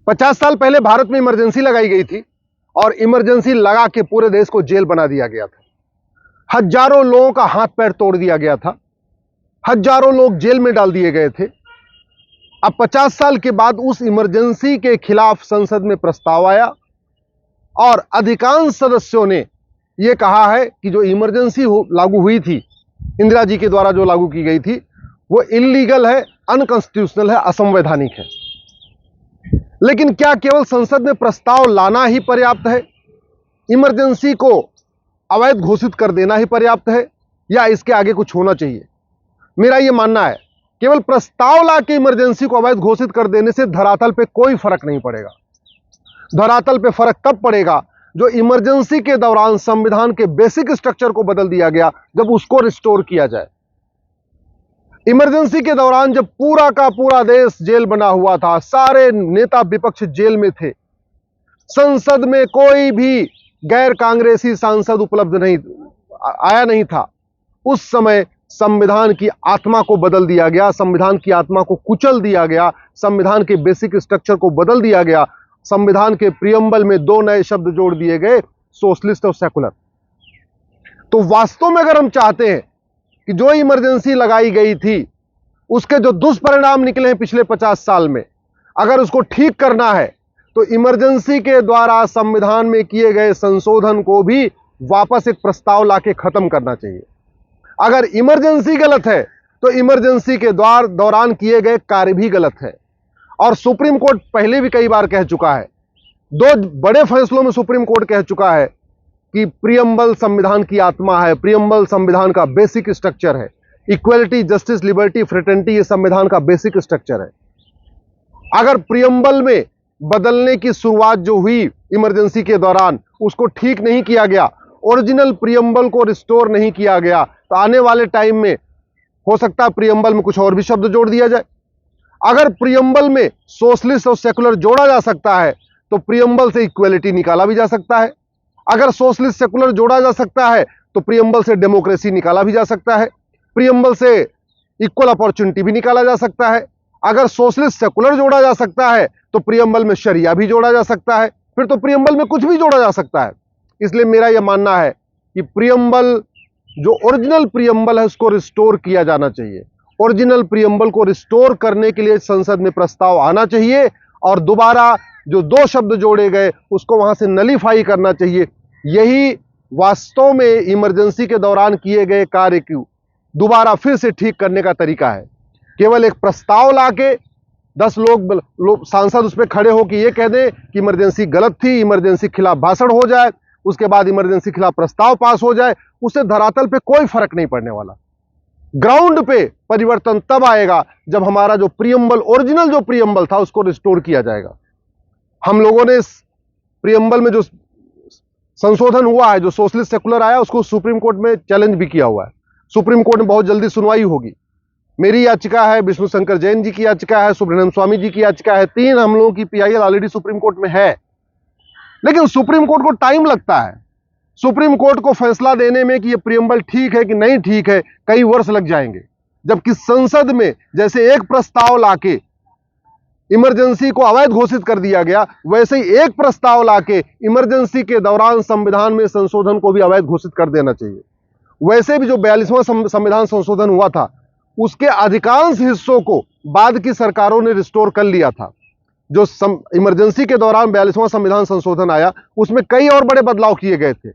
50 साल पहले भारत में इमरजेंसी लगाई गई थी और इमरजेंसी लगा के पूरे देश को जेल बना दिया गया था। हजारों लोगों का हाथ पैर तोड़ दिया गया था, हजारों लोग जेल में डाल दिए गए थे। अब 50 साल के बाद उस इमरजेंसी के खिलाफ संसद में प्रस्ताव आया और अधिकांश सदस्यों ने यह कहा है कि जो इमरजेंसी लागू हुई थी, इंदिरा जी के द्वारा जो लागू की गई थी, वो इल्लीगल है, अनकॉन्स्टिट्यूशनल है, असंवैधानिक है। लेकिन क्या केवल संसद में प्रस्ताव लाना ही पर्याप्त है? इमरजेंसी को अवैध घोषित कर देना ही पर्याप्त है या इसके आगे कुछ होना चाहिए? मेरा यह मानना है केवल प्रस्ताव लाके इमरजेंसी को अवैध घोषित कर देने से धरातल पे कोई फर्क नहीं पड़ेगा। धरातल पे फर्क तब पड़ेगा जो इमरजेंसी के दौरान संविधान के बेसिक स्ट्रक्चर को बदल दिया गया, जब उसको रिस्टोर किया जाए। इमरजेंसी के दौरान जब पूरा का पूरा देश जेल बना हुआ था, सारे नेता विपक्ष जेल में थे, संसद में कोई भी गैर कांग्रेसी सांसद उपलब्ध नहीं आया नहीं था, उस समय संविधान की आत्मा को बदल दिया गया, संविधान की आत्मा को कुचल दिया गया, संविधान के बेसिक स्ट्रक्चर को बदल दिया गया। संविधान के प्रियम्बल में 2 नए शब्द जोड़ दिए गए, सोशलिस्ट और सेकुलर। तो वास्तव में अगर हम चाहते हैं कि जो इमरजेंसी लगाई गई थी उसके जो दुष्परिणाम निकले हैं पिछले 50 साल में, अगर उसको ठीक करना है तो इमरजेंसी के द्वारा संविधान में किए गए संशोधन को भी वापस एक प्रस्ताव लाके खत्म करना चाहिए। अगर इमरजेंसी गलत है तो इमरजेंसी के दौरान किए गए कार्य भी गलत है। और सुप्रीम कोर्ट पहले भी कई बार कह चुका है, 2 बड़े फैसलों में सुप्रीम कोर्ट कह चुका है कि प्रियम्बल संविधान की आत्मा है, प्रियम्बल संविधान का बेसिक स्ट्रक्चर है। इक्वलिटी, जस्टिस, लिबर्टी, फ्रेटर्निटी ये संविधान का बेसिक स्ट्रक्चर है। अगर प्रियम्बल में बदलने की शुरुआत जो हुई इमरजेंसी के दौरान, उसको ठीक नहीं किया गया, ओरिजिनल प्रियम्बल को रिस्टोर नहीं किया गया, तो आने वाले टाइम में हो सकता है प्रियम्बल में कुछ और भी शब्द जोड़ दिया जाए। अगर प्रियम्बल में सोशलिस्ट और सेकुलर जोड़ा जा सकता है तो प्रियम्बल से इक्वलिटी निकाला भी जा सकता है। अगर सोशलिस्ट सेकुलर जोड़ा जा सकता है तो प्रियम्बल से डेमोक्रेसी निकाला भी जा सकता है, प्रियम्बल से इक्वल अपॉर्चुनिटी भी निकाला जा सकता है। अगर सोशलिस्ट सेकुलर जोड़ा जा सकता है तो प्रियम्बल में शरिया भी जोड़ा जा सकता है, फिर तो प्रियम्बल में कुछ भी जोड़ा जा सकता है। इसलिए मेरा यह मानना है कि प्रियम्बल, जो ओरिजिनल प्रियम्बल है, उसको रिस्टोर किया जाना चाहिए। ओरिजिनल प्रियम्बल को रिस्टोर करने के लिए संसद में प्रस्ताव आना चाहिए और दोबारा जो 2 शब्द जोड़े गए उसको वहां से नलीफाई करना चाहिए। यही वास्तव में इमरजेंसी के दौरान किए गए कार्य को दोबारा फिर से ठीक करने का तरीका है। केवल एक प्रस्ताव लाके 10 लोग सांसद उस पर खड़े होकर ये कह दें कि इमरजेंसी गलत थी, इमरजेंसी खिलाफ भाषण हो जाए, उसके बाद इमरजेंसी खिलाफ प्रस्ताव पास हो जाए, उससे धरातल पे कोई फर्क नहीं पड़ने वाला। ग्राउंड पे परिवर्तन तब आएगा जब हमारा जो प्रियम्बल, ओरिजिनल जो प्रियम्बल था, उसको रिस्टोर किया जाएगा। हम लोगों ने इस प्रियम्बल में जो संशोधन हुआ है, जो सोशलिस्ट सेकुलर आया, उसको सुप्रीम कोर्ट में चैलेंज भी किया हुआ है। सुप्रीम कोर्ट में बहुत जल्दी सुनवाई होगी। मेरी याचिका है, विष्णु शंकर जैन जी की याचिका है, सुब्रह्मण्यम स्वामी जी की याचिका है, 3 हम लोगों की PIL ऑलरेडी सुप्रीम कोर्ट में है। लेकिन सुप्रीम कोर्ट को टाइम लगता है। सुप्रीम कोर्ट को फैसला देने में कि यह प्रियम्बल ठीक है कि नहीं ठीक है, कई वर्ष लग जाएंगे। जबकि संसद में जैसे एक प्रस्ताव लाके इमरजेंसी को अवैध घोषित कर दिया गया, वैसे ही एक प्रस्ताव लाके इमरजेंसी के दौरान संविधान में संशोधन को भी अवैध घोषित कर देना चाहिए। वैसे भी जो 42वां संविधान संशोधन हुआ था, उसके अधिकांश हिस्सों को बाद की सरकारों ने रिस्टोर कर लिया था। जो इमरजेंसी के दौरान 42वां संविधान संशोधन आया, उसमें कई और बड़े बदलाव किए गए थे।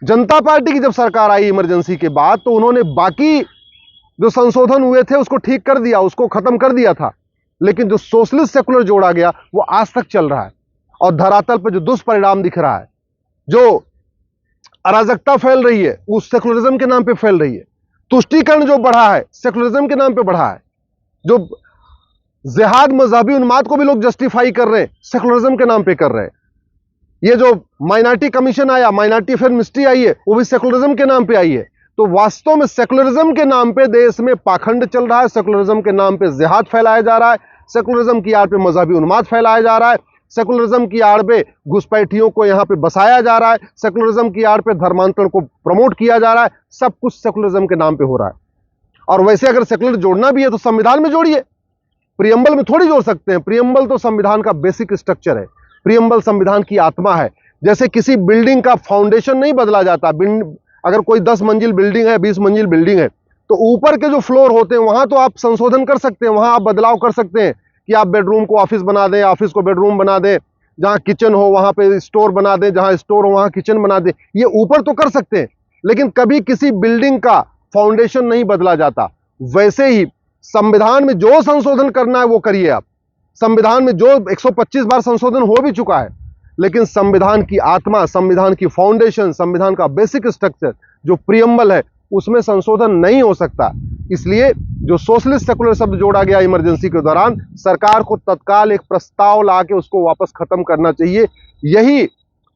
जनता पार्टी की जब सरकार आई इमरजेंसी के बाद, तो उन्होंने बाकी जो संशोधन हुए थे उसको ठीक कर दिया, उसको खत्म कर दिया था। लेकिन जो सोशलिस्ट सेकुलर जोड़ा गया वो आज तक चल रहा है और धरातल पर जो दुष्परिणाम दिख रहा है, जो अराजकता फैल रही है, वो सेकुलरिज्म के नाम पे फैल रही है। तुष्टीकरण जो बढ़ा है, सेकुलरिज्म के नाम पे बढ़ा है। जो जिहाद, मजहबी उन्माद को भी लोग जस्टिफाई कर रहे हैं, सेकुलरिज्म के नाम पे कर रहे हैं। ये जो माइनॉरिटी कमीशन आया, माइनॉरिटी अफेयर मिनिस्ट्री आई है, वो भी सेकुलरिज्म के नाम पे आई है। तो वास्तव में सेकुलरिज्म के नाम पे देश में पाखंड चल रहा है, सेकुलरिज्म के नाम पे जिहाद फैलाया जा रहा है, सेकुलरिज्म की आड़ पे मजहबी उन्माद फैलाया जा रहा है, सेकुलरिज्म की आड़ पे घुसपैठियों को यहां पे बसाया जा रहा है, सेकुलरिज्म की आड़ पे धर्मांतरण को प्रमोट किया जा रहा है। सब कुछ सेकुलरिज्म के नाम पे हो रहा है। और वैसे अगर सेकुलर जोड़ना भी है तो संविधान में जोड़िए। प्रियम्बल में थोड़ी जोड़ सकते हैं। प्रियम्बल तो संविधान का बेसिक स्ट्रक्चर है, प्रियम्बल संविधान की आत्मा है। जैसे किसी बिल्डिंग का फाउंडेशन नहीं बदला जाता। अगर कोई 10 मंजिल बिल्डिंग है, 20 मंजिल बिल्डिंग है, तो ऊपर के जो फ्लोर होते हैं वहां तो आप संशोधन कर सकते हैं, वहां आप बदलाव कर सकते हैं कि आप बेडरूम को ऑफिस बना दें, ऑफिस को बेडरूम बना दें, जहां किचन हो वहां पे स्टोर बना दें, जहां स्टोर हो वहां किचन बना दें, ये ऊपर तो कर सकते हैं। लेकिन कभी किसी बिल्डिंग का फाउंडेशन नहीं बदला जाता। वैसे ही संविधान में जो संशोधन करना है वो करिए आप। संविधान में जो 125 बार संशोधन हो भी चुका है, लेकिन संविधान की आत्मा, संविधान की फाउंडेशन, संविधान का बेसिक स्ट्रक्चर जो प्रियम्बल है, उसमें संशोधन नहीं हो सकता। इसलिए जो सोशलिस्ट सेकुलर शब्द जोड़ा गया इमरजेंसी के दौरान, सरकार को तत्काल एक प्रस्ताव लाके उसको वापस खत्म करना चाहिए। यही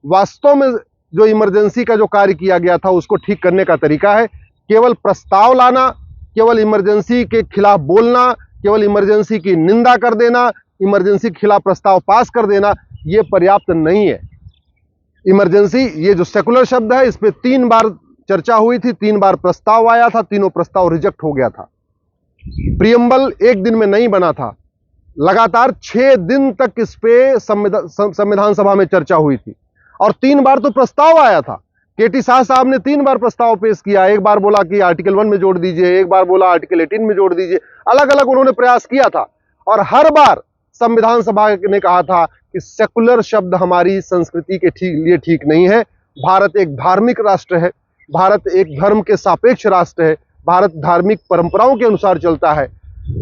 वास्तव में जो इमरजेंसी का जो कार्य किया गया था उसको ठीक करने का तरीका है। केवल प्रस्ताव लाना, केवल इमरजेंसी के खिलाफ बोलना, केवल इमरजेंसी की निंदा कर देना, इमरजेंसी के खिलाफ प्रस्ताव पास कर देना, यह पर्याप्त नहीं है। इमरजेंसी, ये जो सेकुलर शब्द है, इस पे 3 बार चर्चा हुई थी, 3 बार प्रस्ताव आया था, तीनों प्रस्ताव रिजेक्ट हो गया था। प्रियम्बल एक दिन में नहीं बना था, लगातार 6 दिन तक इस पे संविधान सभा में चर्चा हुई थी, और 3 बार तो प्रस्ताव आया था। केटी शाह साहब ने 3 बार प्रस्ताव पेश किया। एक बार बोला कि आर्टिकल 1 में जोड़ दीजिए, एक बार बोला आर्टिकल 18 में जोड़ दीजिए, अलग अलग उन्होंने प्रयास किया था। और हर बार संविधान सभा ने कहा था कि सेकुलर शब्द हमारी संस्कृति के लिए ठीक नहीं है। भारत एक धार्मिक राष्ट्र है, भारत एक धर्म के सापेक्ष राष्ट्र है, भारत धार्मिक परंपराओं के अनुसार चलता है।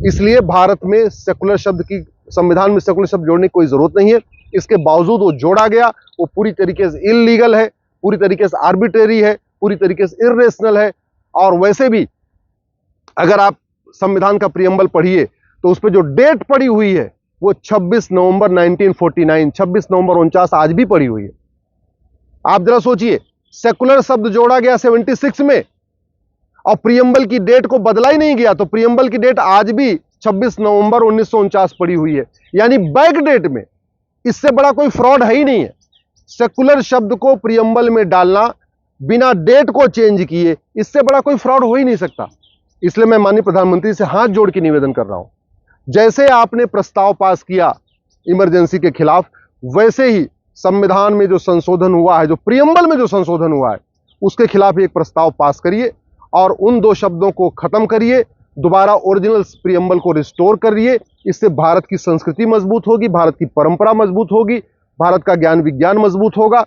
इसलिए भारत में सेकुलर शब्द की, संविधान में सेकुलर शब्द जोड़ने की कोई जरूरत नहीं है। इसके बावजूद वो जोड़ा गया, वो पूरी तरीके से इल्लीगल है, पूरी तरीके से आर्बिट्रेरी है, पूरी तरीके से इर्रेशनल है। और वैसे भी अगर आप संविधान का प्रियम्बल पढ़िए तो उस पर जो डेट पड़ी हुई है वो 26 नवंबर 1949, 26 नवंबर 49 आज भी पड़ी हुई है। आप जरा सोचिए, सेकुलर शब्द जोड़ा गया 76 में और प्रियम्बल की डेट को बदला ही नहीं गया, तो प्रियम्बल की डेट आज भी 26 नवंबर 1949 पड़ी हुई है, यानी बैक डेट में। इससे बड़ा कोई फ्रॉड है ही नहीं है। सेकुलर शब्द को प्रियम्बल में डालना बिना डेट को चेंज किए, इससे बड़ा कोई फ्रॉड हो ही नहीं सकता। इसलिए मैं माननीय प्रधानमंत्री से हाथ जोड़ के निवेदन कर रहा हूं, जैसे आपने प्रस्ताव पास किया इमरजेंसी के खिलाफ, वैसे ही संविधान में जो संशोधन हुआ है, जो प्रियम्बल में जो संशोधन हुआ है, उसके खिलाफ एक प्रस्ताव पास करिए और उन 2 शब्दों को खत्म करिए, दोबारा ओरिजिनल प्रियम्बल को रिस्टोर करिए। इससे भारत की संस्कृति मजबूत होगी, भारत की परंपरा मजबूत होगी, भारत का ज्ञान विज्ञान मजबूत होगा,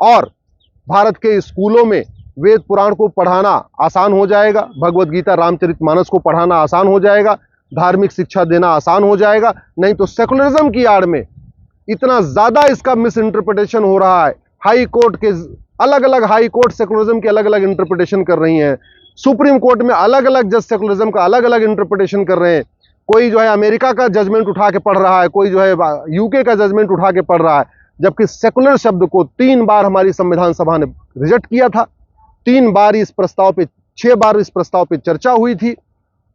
और भारत के स्कूलों में वेद पुराण को पढ़ाना आसान हो जाएगा, भगवत गीता रामचरितमानस को पढ़ाना आसान हो जाएगा, धार्मिक शिक्षा देना आसान हो जाएगा। नहीं तो सेकुलरिज्म की आड़ में इतना ज्यादा इसका मिस इंटरप्रिटेशन हो रहा है। हाई कोर्ट के अलग अलग, हाई कोर्ट सेकुलरिज्म के अलग अलग इंटरप्रिटेशन कर रही हैं, सुप्रीम कोर्ट में अलग अलग जज सेकुलरिज्म का अलग अलग इंटरप्रिटेशन कर रहे हैं। कोई जो है अमेरिका का जजमेंट उठा के पढ़ रहा है, कोई जो है यूके का जजमेंट उठा के पढ़ रहा है, जबकि सेकुलर शब्द को 3 बार हमारी संविधान सभा ने रिजेक्ट किया था। 3 बार इस प्रस्ताव पे, 6 बार इस प्रस्ताव पे चर्चा हुई थी,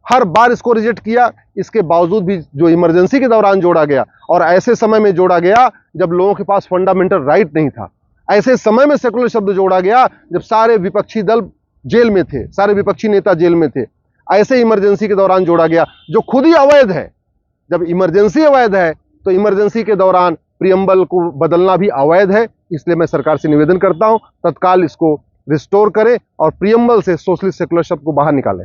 हर बार इसको रिजेक्ट किया। इसके बावजूद भी जो इमरजेंसी के दौरान जोड़ा गया, और ऐसे समय में जोड़ा गया जब लोगों के पास फंडामेंटल राइट नहीं था, ऐसे समय में सेकुलर शब्द जोड़ा गया जब सारे विपक्षी दल जेल में थे, सारे विपक्षी नेता जेल में थे, ऐसे इमरजेंसी के दौरान जोड़ा गया जो खुद ही अवैध है। जब इमरजेंसी अवैध है तो इमरजेंसी के दौरान प्रियम्बल को बदलना भी अवैध है। इसलिए मैं सरकार से निवेदन करता हूं, तत्काल इसको रिस्टोर करें और प्रियम्बल से सोशलिस्ट सेकुलर शब्द को बाहर निकालें।